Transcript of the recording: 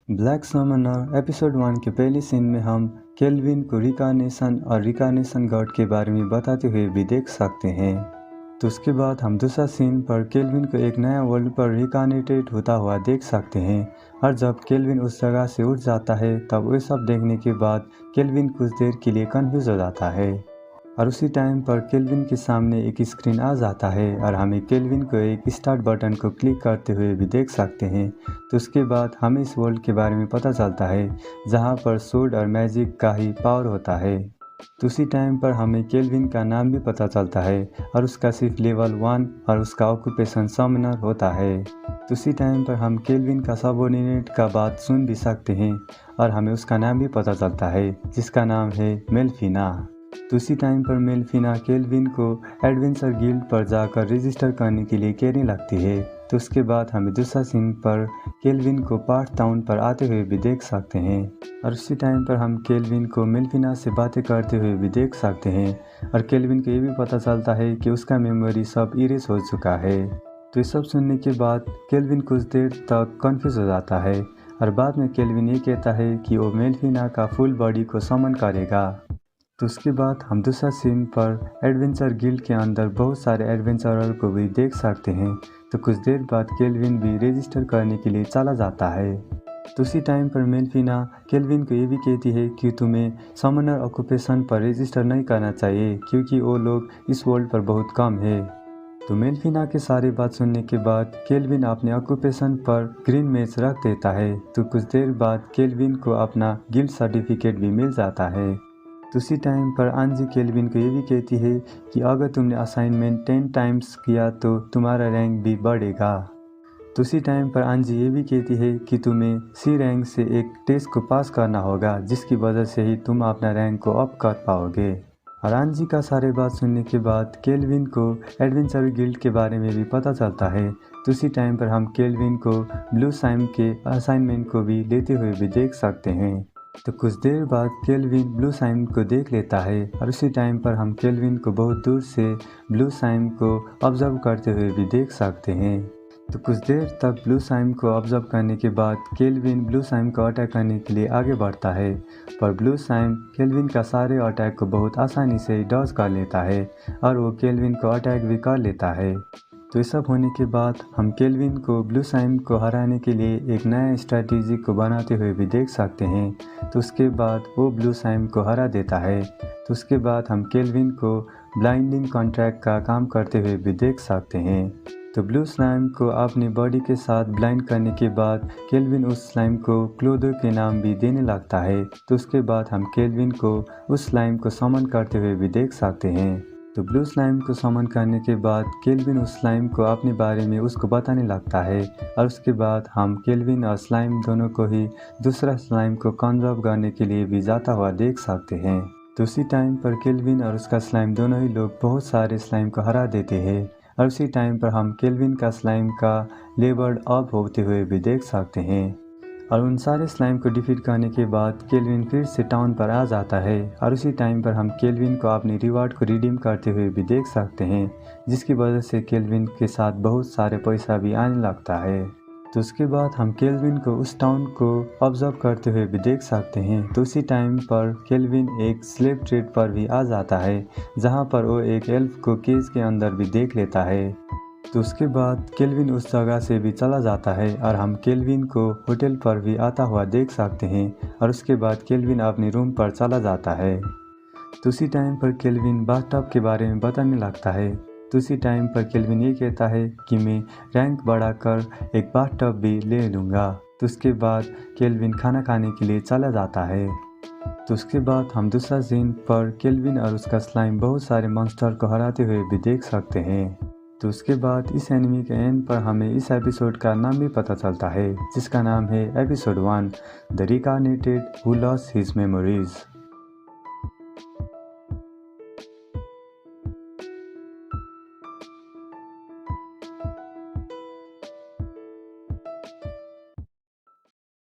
Black Sumner episode 1 के पहले scene में हम केल्विन को रिकार्नेशन और रिकार्नेशन गॉड के बारे में बताते हुए भी देख सकते हैं। तो उसके बाद हम दूसरा सीन पर केल्विन को एक नया वर्ल्ड पर रिकार्नेटेड होता हुआ देख सकते हैं और जब केल्विन उस जगह से उठ जाता है तब वे सब देखने के बाद केल्विन कुछ देर के लिए कंफ्यूज हो जाता है और उसी टाइम पर केल्विन के सामने एक स्क्रीन आ जाता है और हमें केल्विन को एक स्टार्ट बटन को क्लिक करते हुए भी देख सकते हैं। तो उसके बाद हमें इस वर्ल्ड के बारे में पता चलता है जहां पर सोर्ड और मैजिक का ही पावर होता है। तो उसी टाइम पर हमें केल्विन का नाम भी पता चलता है और उसका सिर्फ लेवल 1 और उसका ऑक्यूपेशन समनर होता है। तो उसी टाइम पर हम केल्विन का सबऑर्डिनेट का बात सुन भी सकते हैं और हमें उसका नाम भी पता चलता है जिसका नाम है मेल्फिना। तो उसी टाइम पर मेल्फिना केल्विन को एडवेंचर गिल्ड पर जाकर रजिस्टर करने के लिए कहने लगती है। तो उसके बाद हमें दूसरा सीन पर केल्विन को पार्थ टाउन पर आते हुए भी देख सकते हैं और उसी टाइम पर हम केल्विन को मेल्फिना से बातें करते हुए भी देख सकते हैं और केल्विन को ये भी पता चलता है कि उसका मेमोरी सब इरेज हो चुका है। तो ये सब सुनने के बाद केल्विन कुछ देर तक कन्फ्यूज हो जाता है और बाद में केल्विन ये कहता है कि वो मेल्फिना का फुल बॉडी को समन करेगा। तो उसके बाद हम दूसरा सीन पर एडवेंचर गिल्ड के अंदर बहुत सारे एडवेंचरर को भी देख सकते हैं। तो कुछ देर बाद केल्विन भी रजिस्टर करने के लिए चला जाता है। तो उसी टाइम पर मेल्फिना केल्विन को ये भी कहती है कि तुम्हें समनर ऑक्यूपेशन पर रजिस्टर नहीं करना चाहिए क्योंकि वो लोग इस वर्ल्ड पर बहुत कम है। तो मेल्फिना के सारी बात सुनने के बाद केल्विन अपने ऑक्यूपेशन पर ग्रीन मैच रख देता है। तो कुछ देर बाद केल्विन को अपना गिल्ड सर्टिफिकेट भी मिल जाता है। तो उसी टाइम पर आंजी केल्विन को ये भी कहती है कि अगर तुमने असाइनमेंट 10 टाइम्स किया तो तुम्हारा रैंक भी बढ़ेगा। तो उसी टाइम पर आंजी ये भी कहती है कि तुम्हें सी रैंक से एक टेस्ट को पास करना होगा जिसकी वजह से ही तुम अपना रैंक को अप कर पाओगे। और आंजी का सारे बात सुनने के बाद केल्विन को एडवेंचर गिल्ड के बारे में भी पता चलता है। तो उसी टाइम पर हम केल्विन को ब्लू साइम के असाइनमेंट को भी लेते हुए भी देख सकते हैं। तो कुछ देर बाद केल्विन ब्लू साइम को देख लेता है और उसी टाइम पर हम केल्विन को बहुत दूर से ब्लू साइम को ऑब्जर्व करते हुए भी देख सकते हैं। तो कुछ देर तक ब्लू साइम को ऑब्जर्व करने के बाद केल्विन ब्लू साइम को अटैक करने के लिए आगे बढ़ता है पर ब्लू साइम केल्विन का सारे अटैक को बहुत आसानी से डॉज कर लेता है और वो केल्विन को अटैक भी कर लेता है। तो ये सब होने के बाद हम केल्विन को ब्लू साइम को हराने के लिए एक नया स्ट्रैटेजी को बनाते हुए भी देख सकते हैं। तो उसके बाद वो ब्लू साइम को हरा देता है। तो उसके बाद हम केल्विन को ब्लाइंडिंग कॉन्ट्रैक्ट का काम करते हुए भी देख सकते हैं। तो ब्लू स्लाइम को अपनी बॉडी के साथ ब्लाइंड करने के बाद केल्विन उस स्लाइम को क्लोदो के नाम भी देने लगता है। तो उसके बाद हम केल्विन को उस स्लाइम को समन करते हुए भी देख सकते हैं। तो ब्लू स्लाइम को समन करने के बाद केल्विन उस स्लाइम को अपने बारे में उसको बताने लगता है और उसके बाद हम केल्विन और स्लाइम दोनों को ही दूसरा स्लाइम को कंजर्व करने के लिए भी जाता हुआ देख सकते हैं। तो उसी टाइम पर केल्विन और उसका स्लाइम दोनों ही लोग बहुत सारे स्लाइम को हरा देते हैं और उसी टाइम पर हम केल्विन का स्लाइम का लेवल अप होते हुए भी देख सकते हैं और उन सारे स्लाइम को डिफीट करने के बाद केल्विन फिर से टाउन पर आ जाता है और उसी टाइम पर हम केल्विन को अपने रिवार्ड को रिडीम करते हुए भी देख सकते हैं जिसकी वजह से केल्विन के साथ बहुत सारे पैसा भी आने लगता है। तो उसके बाद हम केल्विन को उस टाउन को ऑब्जर्व करते हुए भी देख सकते हैं। तो उसी टाइम पर केल्विन एक स्लेव ट्रेड पर भी आ जाता है जहां पर वो एक एल्फ को केज के अंदर भी देख लेता है। तो उसके बाद केल्विन उस जगह से भी चला जाता है और हम केल्विन को होटल पर भी आता हुआ देख सकते हैं और उसके बाद केल्विन अपने रूम पर चला जाता है। तो उसी टाइम पर केल्विन बाथटब के बारे में बताने लगता है। तो उसी टाइम पर केल्विन ये कहता है कि मैं रैंक बढ़ाकर एक बाथटब भी ले लूँगा। तो उसके बाद केल्विन खाना खाने के लिए चला जाता है। तो उसके बाद हम दूसरा सीन पर केल्विन और उसका स्लाइम बहुत सारे मॉन्स्टर को हराते हुए भी देख सकते हैं। तो उसके बाद इस एनिमी के एंड पर हमें इस एपिसोड का नाम भी पता चलता है जिसका नाम है episode 1 the reincarnated who lost his memories.